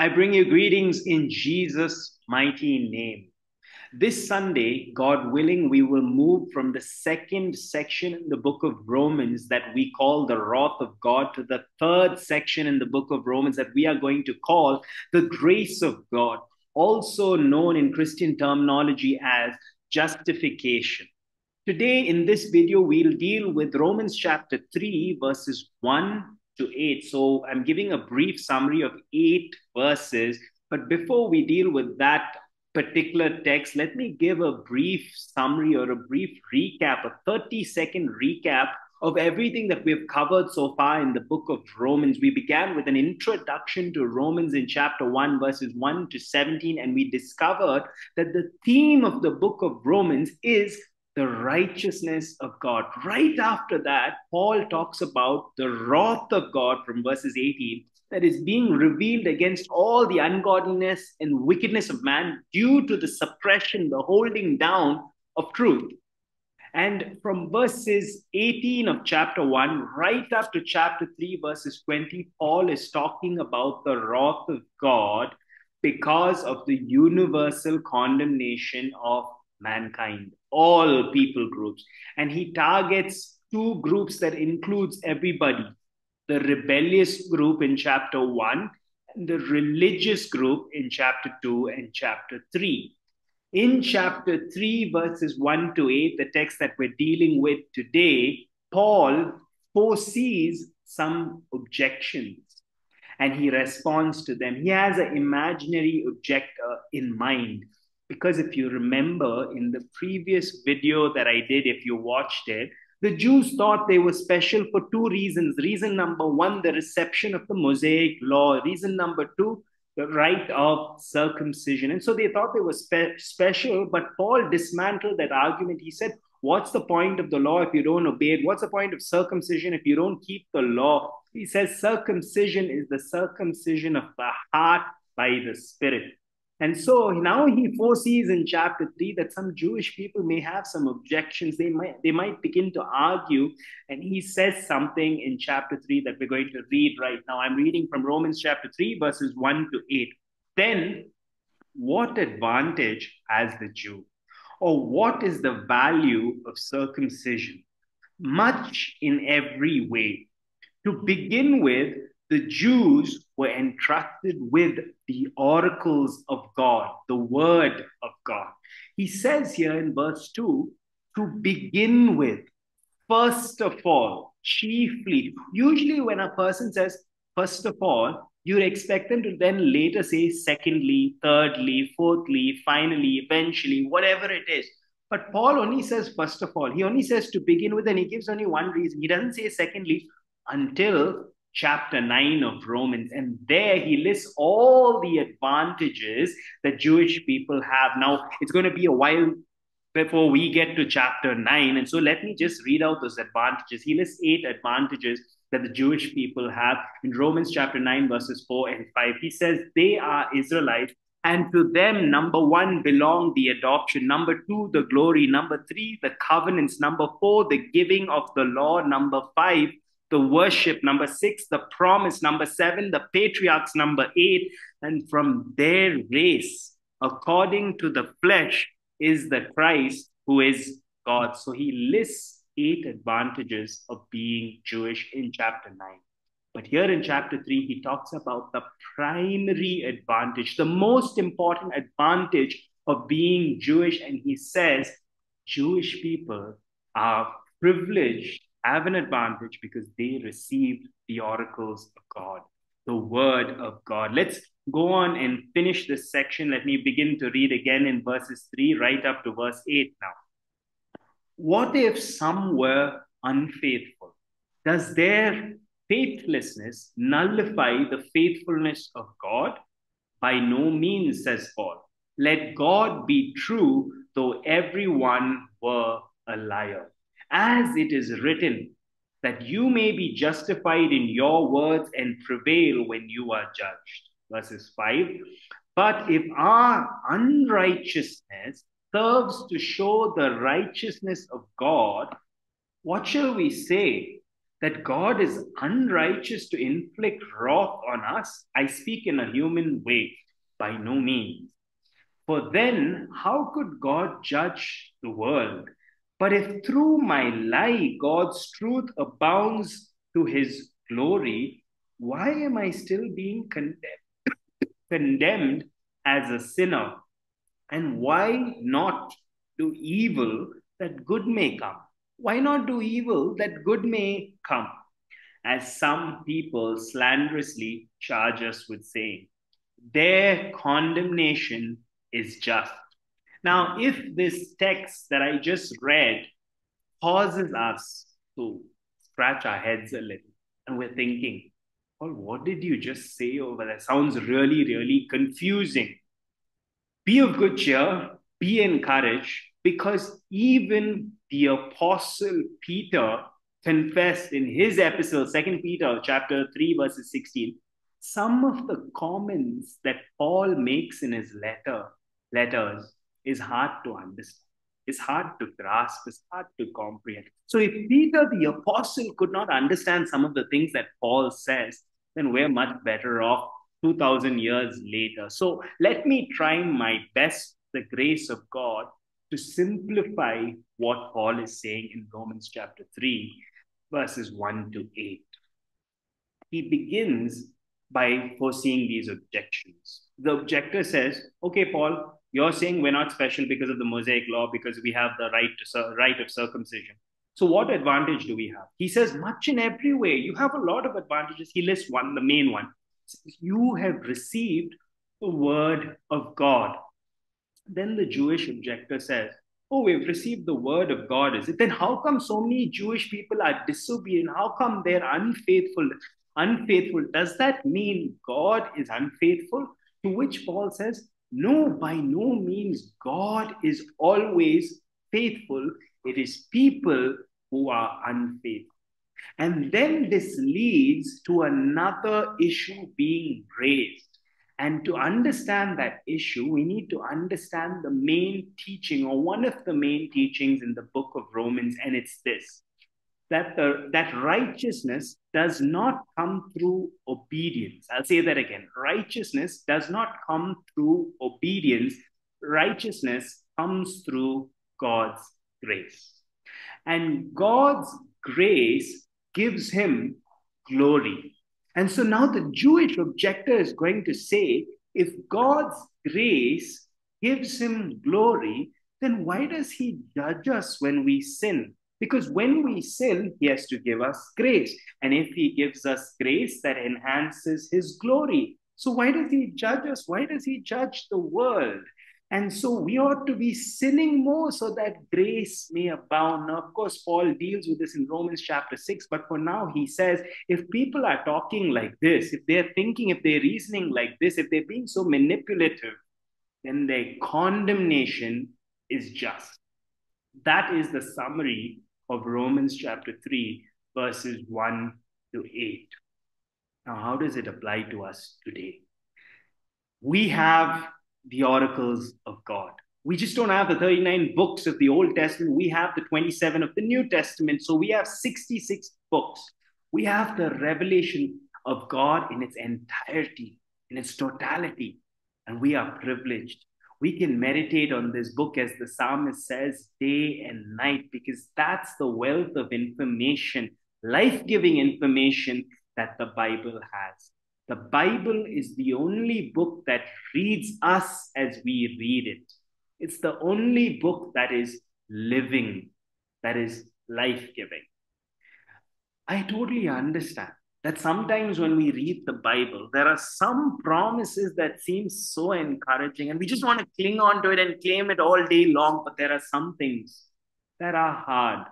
I bring you greetings in Jesus' mighty name. This Sunday, God willing, we will move from the second section in the book of Romans that we call the wrath of God to the third section in the book of Romans that we are going to call the grace of God, also known in Christian terminology as justification. Today, in this video, we'll deal with Romans chapter 3, verses 1 to 8. So I'm giving a brief summary of 8 verses. But before we deal with that particular text, let me give a brief summary or a brief recap, a 30-second recap of everything that we've covered so far in the book of Romans. We began with an introduction to Romans in chapter 1, verses 1 to 17, and we discovered that the theme of the book of Romans is the righteousness of God. Right after that, Paul talks about the wrath of God from verses 18 that is being revealed against all the ungodliness and wickedness of man due to the suppression, the holding down of truth. And from verses 18 of chapter 1, right up to chapter 3, verses 20, Paul is talking about the wrath of God because of the universal condemnation of mankind, all people groups. And he targets two groups that includes everybody, the rebellious group in chapter 1 and the religious group in chapter 2 and chapter 3. In chapter 3, verses 1 to 8, the text that we're dealing with today, Paul foresees some objections and he responds to them. He has an imaginary objector in mind. Because if you remember in the previous video that I did, if you watched it, the Jews thought they were special for two reasons. Reason number one, the reception of the Mosaic law. Reason number two, the rite of circumcision. And so they thought they were special, but Paul dismantled that argument. He said, what's the point of the law if you don't obey it? What's the point of circumcision if you don't keep the law? He says circumcision is the circumcision of the heart by the Spirit. And so now he foresees in chapter 3 that some Jewish people may have some objections. They might begin to argue. And he says something in chapter 3 that we're going to read right now. I'm reading from Romans chapter 3, verses 1 to 8. Then, what advantage has the Jew? Or what is the value of circumcision? Much in every way. To begin with, the Jews were entrusted with the oracles of God, the word of God. He says here in verse 2, to begin with, first of all, chiefly. Usually when a person says, first of all, you expect them to then later say secondly, thirdly, fourthly, finally, eventually, whatever it is. But Paul only says first of all. He only says to begin with, and he gives only one reason. He doesn't say secondly until chapter 9 of Romans. And there he lists all the advantages that Jewish people have. Now, it's going to be a while before we get to chapter 9. And so let me just read out those advantages. He lists 8 advantages that the Jewish people have. In Romans chapter 9, verses 4 and 5, he says they are Israelites. And to them, number 1, belong the adoption. Number 2, the glory. Number 3, the covenants. Number 4, the giving of the law. Number 5, the worship. Number 6, the promise. Number 7, the patriarchs. Number 8, and from their race, according to the flesh, is the Christ who is God. So he lists 8 advantages of being Jewish in chapter 9. But here in chapter 3, he talks about the primary advantage, the most important advantage of being Jewish. And he says Jewish people are privileged, have an advantage because they received the oracles of God, the word of God. Let's go on and finish this section. Let me begin to read again in verses 3 right up to verse 8 now. What if some were unfaithful? Does their faithlessness nullify the faithfulness of God? By no means, says Paul. Let God be true, though everyone were a liar. As it is written, that you may be justified in your words and prevail when you are judged. Verses 5. But if our unrighteousness serves to show the righteousness of God, what shall we say? that God is unrighteous to inflict wrath on us, I speak in a human way, by no means. For then, how could God judge the world? But if through my lie God's truth abounds to his glory, why am I still being condemned as a sinner? And why not do evil that good may come? Why not do evil that good may come? As some people slanderously charge us with saying, their condemnation is just. Now, if this text that I just read causes us to scratch our heads a little, and we're thinking, well, what did you just say over there? Sounds really, really confusing. Be of good cheer, be encouraged, because even the apostle Peter confessed in his epistle, Second Peter chapter 3, verses 16, some of the comments that Paul makes in his letters is hard to understand. It's hard to grasp, it's hard to comprehend. So if Peter the apostle could not understand some of the things that Paul says, then we're much better off 2000 years later. So let me try my best, the grace of God, to simplify what Paul is saying in Romans chapter 3, verses 1 to 8. He begins by foreseeing these objections. The objector says, okay, Paul, you're saying we're not special because of the Mosaic law, because we have the right of circumcision. So what advantage do we have? He says, much in every way. You have a lot of advantages. He lists one, the main one. You have received the word of God. Then the Jewish objector says, oh, we've received the word of God. Is it? Then how come so many Jewish people are disobedient? How come they're unfaithful? Unfaithful. Does that mean God is unfaithful? To which Paul says, no, by no means. God is always faithful. It is people who are unfaithful. And then this leads to another issue being raised. And to understand that issue, we need to understand the main teaching, or one of the main teachings in the book of Romans, and it's this: that righteousness does not come through obedience. I'll say that again. Righteousness does not come through obedience. Righteousness comes through God's grace. And God's grace gives him glory. And so now the Jewish objector is going to say, if God's grace gives him glory, then why does he judge us when we sin? Because when we sin, he has to give us grace. And if he gives us grace, that enhances his glory. So why does he judge us? Why does he judge the world? And so we ought to be sinning more so that grace may abound. Now, of course, Paul deals with this in Romans chapter 6, but for now he says, if people are talking like this, if they're thinking, if they're reasoning like this, if they're being so manipulative, then their condemnation is just. That is the summary of Romans chapter 3, verses 1 to 8. Now, how does it apply to us today? We have the oracles of God. We just don't have the 39 books of the Old Testament. We have the 27 of the New Testament. So we have 66 books. We have the revelation of God in its entirety, in its totality. And we are privileged. We can meditate on this book, as the psalmist says, day and night, because that's the wealth of information, life-giving information that the Bible has. The Bible is the only book that reads us as we read it. It's the only book that is living, that is life-giving. I totally understand that sometimes when we read the Bible, there are some promises that seem so encouraging and we just want to cling on to it and claim it all day long. But there are some things that are hard,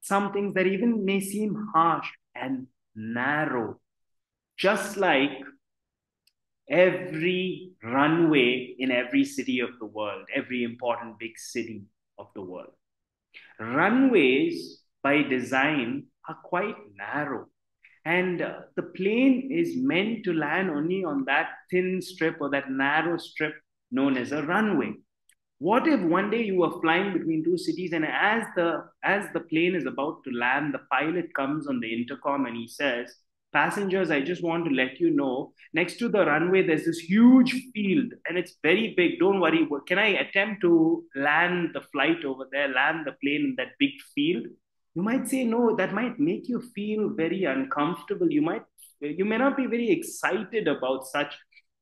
some things that even may seem harsh and narrow. Just like every runway in every city of the world, every important big city of the world. Runways by design are quite narrow. And the plane is meant to land only on that thin strip or that narrow strip known as a runway. What if one day you were flying between two cities, and as the plane is about to land, the pilot comes on the intercom and he says, "Passengers, I just want to let you know, next to the runway there's this huge field and it's very big. Don't worry. Can I attempt to land the flight over there, land the plane in that big field?" You might say no. That might make you feel very uncomfortable. You may not be very excited about such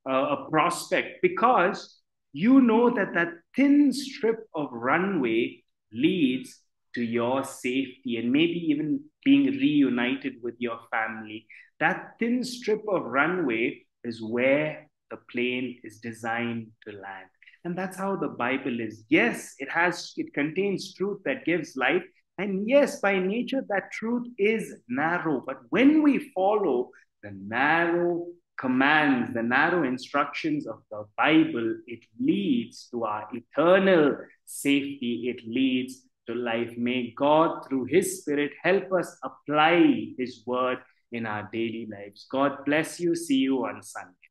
a prospect, because you know that that thin strip of runway leads to your safety and maybe even being reunited with your family. That thin strip of runway is where the plane is designed to land. And that's how the Bible is. Yes, it contains truth that gives life. And yes, by nature, that truth is narrow. But when we follow the narrow commands, the narrow instructions of the Bible, it leads to our eternal safety. It leads to life. May God, through His Spirit, help us apply His word in our daily lives. God bless you. See you on Sunday.